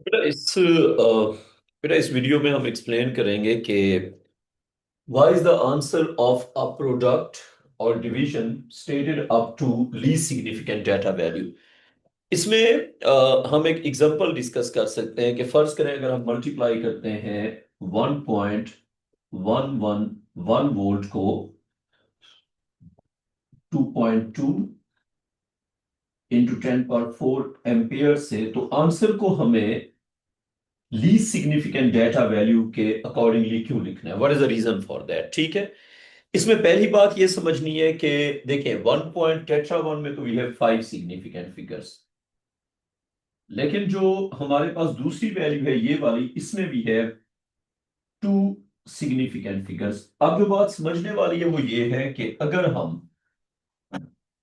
बेटा इस वीडियो में हम एक्सप्लेन करेंगे कि why is the answer of a product और division stated up to least significant data value. इसमें हम एक एग्जांपल डिस्कस कर सकते हैं कि फर्ज करें अगर हम मल्टीप्लाई करते हैं 1.111 वोल्ट को 2.2 इंटू 10 पावर 4 एम्पियर से, तो आंसर को हमें लीस्ट सिग्निफिकेंट डाटा वैल्यू के अकॉर्डिंगली क्यों लिखना है, what is the reason for that. ठीक है, इसमें पहली बात ये समझनी है कि देखिए 1 टेट्रा वन में तो वी हैव 5 सिग्निफिकेंट फिगर्स, लेकिन जो हमारे पास दूसरी वैल्यू है ये वाली, इसमें भी है 2 सिग्निफिकेंट फिगर्स। अब जो बात समझने वाली है वो ये है कि अगर हम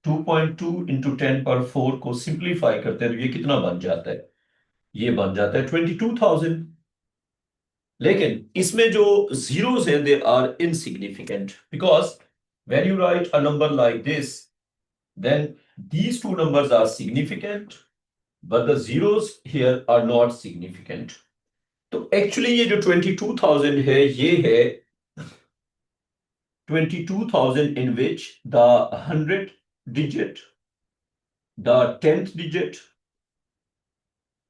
2.2 इंटू 10 पावर 4 को सिंप्लीफाई करते हैं तो ये कितना बन जाता है, ये बन जाता है 22,000। लेकिन इसमें जो जीरोस हैं they are insignificant, because when you write a number like this then these two numbers are significant but the zeros here are not significant। तो एक्चुअली ये जो 22,000 है ये है 22,000 in which the 100 digit, the 10th digit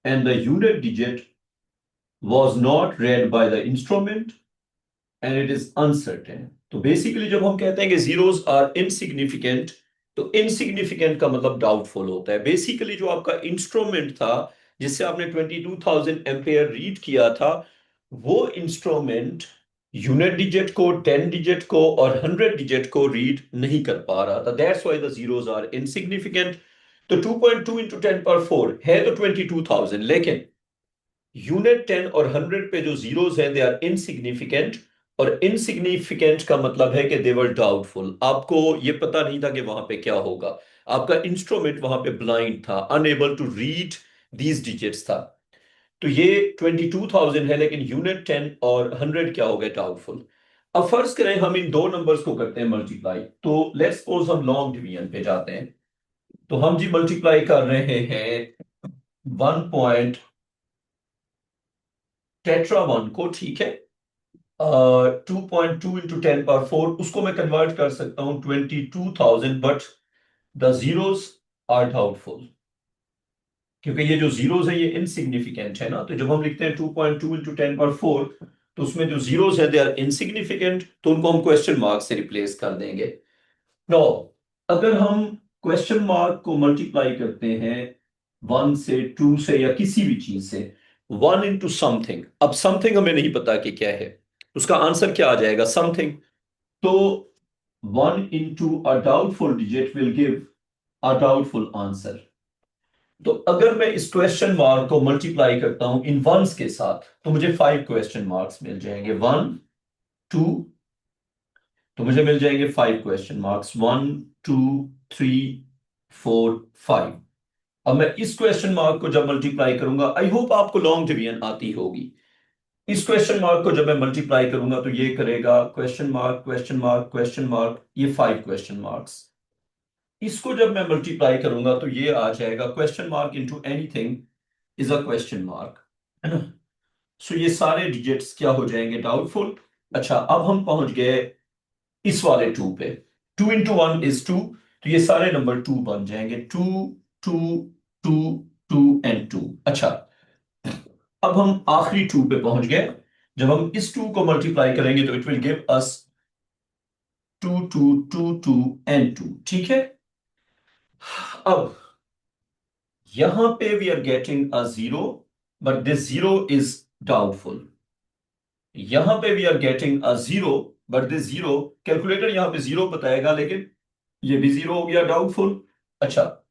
and the unit digit was not read by the instrument and it is uncertain। तो basically जब हम कहते हैं कि जीरोस आर इनसिग्निफिकेंट, तो इनसिग्निफिकेंट का मतलब डाउटफुल होता है। बेसिकली जो आपका इंस्ट्रूमेंट था जिससे आपने 22,000 एम्पेयर रीड किया था, वो इंस्ट्रूमेंट यूनिट डिजिट को, 10 डिजिट को और 100 डिजिट को रीड नहीं कर पा रहा था, that's why the zeros are insignificant. तो 2.2 इंटू 10 पावर 4 है तो 22,000, लेकिन यूनिट 10 और 100 पे जो जीरोस हैं दे आर इनसिग्निफिकेंट। और इनसिग्निफिकेंट का मतलब है कि दे वर डाउटफुल, आपको ये पता नहीं था कि वहां पे क्या होगा, आपका इंस्ट्रूमेंट वहां पे ब्लाइंड था, unable to read these digits था। तो ये 22,000 है, लेकिन यूनिट 10 और 100 क्या हो गए, डाउटफुल। अब फर्ज करें हम इन दो नंबर्स को करते हैं मल्टीप्लाई, तो लेट्स सपोज हम लॉन्ग डिवीजन पे जाते हैं। तो हम जी मल्टीप्लाई कर रहे हैं 1 टेट्रा वन को, ठीक है। 2.2 इंटू 10 पावर 4 उसको मैं कन्वर्ट कर सकता हूं 22,000, but the zeros are doubtful, क्योंकि ये जो जीरोस है ये इनसिग्निफिकेंट है ना। तो जब हम लिखते हैं 2.2 इंटू 10 पावर 4, तो उसमें जो जीरोस है दे आर इनसिग्निफिकेंट, तो उनको हम क्वेश्चन मार्क से रिप्लेस कर देंगे। नो, अगर हम क्वेश्चन मार्क को मल्टीप्लाई करते हैं 1 से 2 से या किसी भी चीज से, 1 इंटू समथिंग, अब समथिंग हमें नहीं पता कि क्या है, उसका आंसर क्या आ जाएगा, समथिंग। तो 1 into a doubtful digit will give a doubtful answer. तो अगर मैं इस क्वेश्चन मार्क को मल्टीप्लाई करता हूं इन वंस के साथ, तो मुझे 5 क्वेश्चन मार्क्स मिल जाएंगे, 1 2, तो मुझे मिल जाएंगे 5 क्वेश्चन मार्क्स, 1 2 3 4 5। अब मैं इस क्वेश्चन मार्क को जब मल्टीप्लाई करूंगा, आई होप आपको लॉन्ग डिवीजन आती होगी, इस क्वेश्चन मार्क को जब मैं मल्टीप्लाई करूंगा तो ये करेगा question mark question mark question mark, ये 5 क्वेश्चन मार्क्स। इसको जब मैं मल्टीप्लाई करूंगा तो ये आ जाएगा question mark into anything is a question mark, है ना। सो ये सारे डिजिट्स क्या हो जाएंगे, डाउटफुल। अच्छा, अब हम पहुंच गए इस वाले 2 पे, 2 इंटू 1 इज 2, तो ये सारे नंबर 2 बन जाएंगे, 2 2 2 2 एंड 2। अच्छा, अब हम आखिरी 2 पे पहुंच गए। जब हम इस 2 को मल्टीप्लाई करेंगे तो it will give us 2 2 2 2 and 2, ठीक है। अब यहां पे we are getting a zero, but this zero is doubtful. यहां पे we are getting a zero, but this zero, calculator यहां पे जीरो बताएगा, लेकिन ये भी जीरो हो गया, डाउटफुल। अच्छा,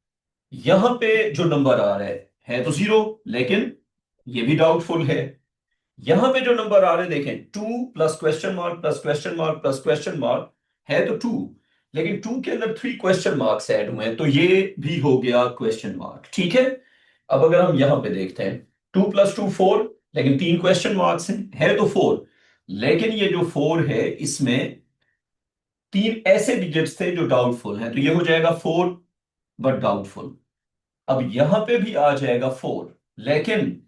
यहां पे जो नंबर आ रहा है तो जीरो, लेकिन ये भी डाउटफुल है। यहां पे जो नंबर आ रहे हैं देखें, 2 plus question mark plus question mark plus question mark, है तो 2, लेकिन 2 के अंदर 3 क्वेश्चन मार्क्स ऐड हुए हैं, तो ये भी हो गया क्वेश्चन मार्क, ठीक है। अब अगर हम यहां पे देखते हैं, 2 + 2 4, लेकिन 3 क्वेश्चन मार्क्स हैं, है तो 4, लेकिन ये जो 4 है इसमें 3 ऐसे डिजिट्स थे जो डाउटफुल हैं, तो ये हो जाएगा 4 बट डाउटफुल। अब यहां पे भी आ जाएगा 4, लेकिन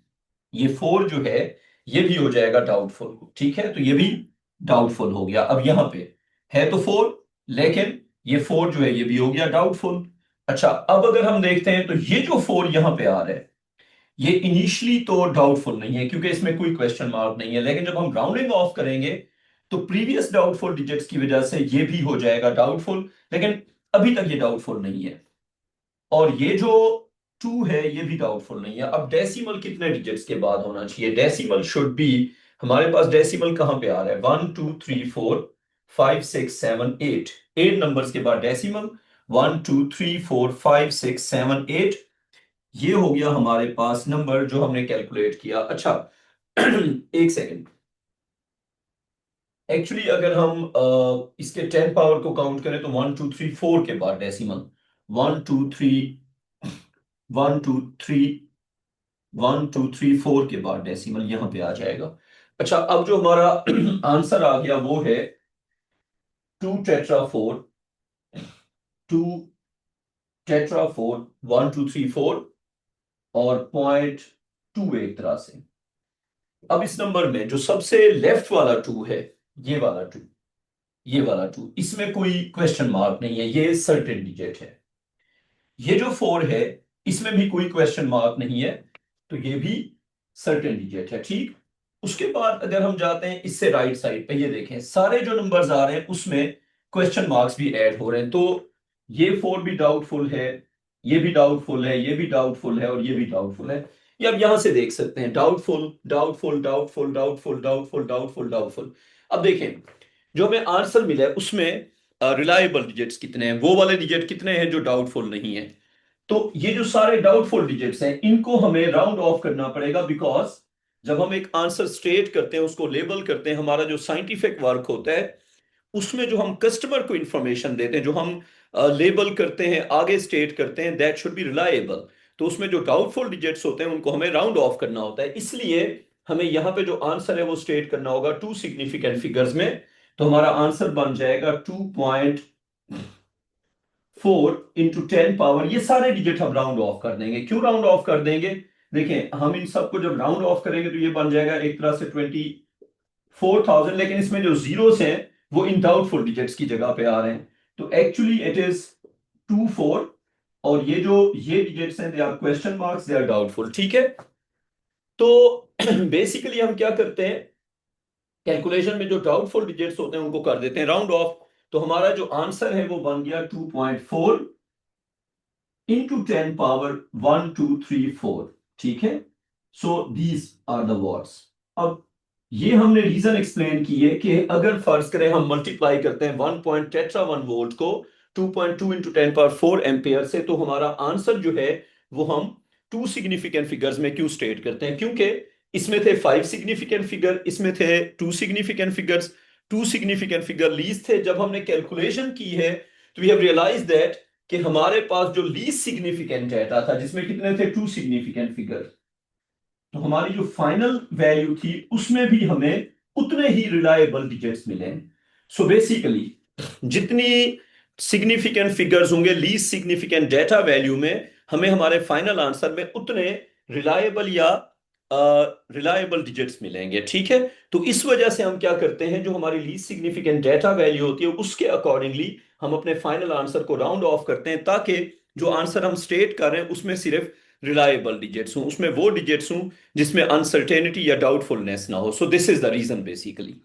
ये 4 जो है ये भी हो जाएगा डाउटफुल, ठीक है, तो ये भी डाउटफुल हो गया। अब यहां पे है तो 4, लेकिन ये 4 जो है ये भी हो गया डाउटफुल। अच्छा, अब अगर हम देखते हैं तो ये जो 4 यहां पे आ रहा है ये इनिशियली तो डाउटफुल नहीं है क्योंकि इसमें कोई क्वेश्चन मार्क नहीं है, लेकिन जब हम राउंडिंग ऑफ करेंगे तो प्रीवियस डाउटफुल डिजिट्स की वजह से ये भी हो जाएगा डाउटफुल, लेकिन अभी तक ये डाउटफुल नहीं है। और ये जो 2 है ये भी डाउटफुल नहीं है। अब डेसिमल कितने डिजिट्स के बाद होना चाहिए? डेसिमल शुड बी, हमारे पास डेसिमल कहां पे आ रहा है? 1 2 3 4 5 6 7 8, 8 नंबर्स के बाद डेसिमल। 1 2 3 4 5 6 7 8, ये हो गया हमारे पास नंबर जो हमने कैलकुलेट किया। अच्छा एक सेकंड, एक्चुअली अगर हम इसके 10 पावर को काउंट करें तो 1 2 3 4 के बाद डेसिमल, 1 2 3, 1 2 3, 1 2 3 4 के बाद डेसिमल यहां पे आ जाएगा। अच्छा, अब जो हमारा आंसर आ गया वो है 2 टेट्रा 4, 2 टेट्रा 4, 1 2 3 4 और 0.2 एक तरह से। अब इस नंबर में जो सबसे लेफ्ट वाला 2 है, ये वाला 2, ये वाला 2, इसमें कोई क्वेश्चन मार्क नहीं है, ये सर्टेन डिजिट है। ये जो 4 है इसमें भी कोई क्वेश्चन मार्क नहीं है, तो ये भी सर्टेन डिजिट है, ठीक। उसके बाद अगर हम जाते हैं इससे राइट साइड पे, ये देखें सारे जो नंबर्स आ रहे हैं उसमें क्वेश्चन मार्क्स भी ऐड हो रहे हैं, तो ये 4 भी डाउटफुल है, ये भी डाउटफुल है, ये भी डाउटफुल है और ये भी डाउटफुल है। ये आप यहां से देख सकते हैं, doubtful doubtful doubtful doubtful doubtful doubtful doubtful. अब देखें जो हमें आंसर मिला है उसमें रिलायबल डिजिट्स कितने हैं, वो वाले डिजिट कितने हैं जो डाउटफुल नहीं है। तो ये जो सारे डाउटफुल डिजिट्स हैं इनको हमें राउंड ऑफ करना पड़ेगा, बिकॉज जब हम एक आंसर स्टेट करते हैं, उसको लेबल करते हैं, हमारा जो साइंटिफिक वर्क होता है उसमें जो हम कस्टमर को इंफॉर्मेशन देते हैं, जो हम लेबल करते हैं, आगे स्टेट करते हैं, दैट शुड बी रिलायबल। तो उसमें जो डाउटफुल डिजिट्स होते हैं उनको हमें राउंड ऑफ करना होता है, इसलिए हमें यहाँ पे जो आंसर है वो स्टेट करना होगा 2 सिग्निफिकेंट फिगर्स में। तो हमारा आंसर बन जाएगा 2.4 × 10 पावर, ये सारे डिजिट हम राउंड ऑफ कर देंगे। क्यों राउंड ऑफ कर देंगे? देखें हम इन सबको जब राउंड ऑफ करेंगे तो ये बन जाएगा एक तरह से 24,000, लेकिन इसमें जो जीरोस हैं वो इन डाउटफुल डिजिट्स की जगह पे आ रहे हैं, तो एक्चुअली इट इज 24, और ये जो ये डिजिट्स हैं they are question marks, they are doubtful, ठीक है। तो बेसिकली हम क्या करते हैं, कैलकुलेशन में जो डाउटफुल डिजिट्स होते हैं उनको कर देते हैं राउंड ऑफ। तो हमारा जो आंसर है वो बन गया 2.4 into 10 power 1 2 3 4, ठीक है। So these are the words. अब ये हमने रीजन एक्सप्लेन की है कि अगर फर्ज करें हम मल्टीप्लाई करते हैं 1.टेट्रा 1 वोल्ट को 2.2 इंटू 10 पावर 4 एम्पियर से, तो हमारा आंसर जो है वो हम 2 सिग्निफिकेंट फिगर्स में क्यों स्टेट करते हैं? क्योंकि इसमें थे 5 सिग्निफिकेंट फिगर, इसमें थे 2 significant figures, 2 significant figure least थे। जब हमने कैलकुलेशन की है तो वी हैव रियलाइज दैट कि हमारे पास जो लीस्ट सिग्निफिकेंट डेटा था जिसमें कितने थे 2 सिग्निफिकेंट फिगर, तो हमारी जो फाइनल वैल्यू थी उसमें भी हमें उतने ही रिलायबल डिजिट्स मिले। सो बेसिकली जितनी सिग्निफिकेंट फिगर्स होंगे लीस्ट सिग्निफिकेंट डेटा वैल्यू में, हमें हमारे फाइनल आंसर में उतने रिलायबल या रिलायबल डिजिट्स मिलेंगे, ठीक है। तो इस वजह से हम क्या करते हैं, जो हमारी लीस्ट सिग्निफिकेंट डेटा वैल्यू होती है उसके अकॉर्डिंगली हम अपने फाइनल आंसर को राउंड ऑफ करते हैं, ताकि जो आंसर हम स्टेट कर रहे हैं उसमें सिर्फ रिलायबल डिजिट्स हूं, उसमें वो डिजिट्स हूं जिसमें अनसर्टेनिटी या डाउटफुलनेस ना हो। So this is the reason basically.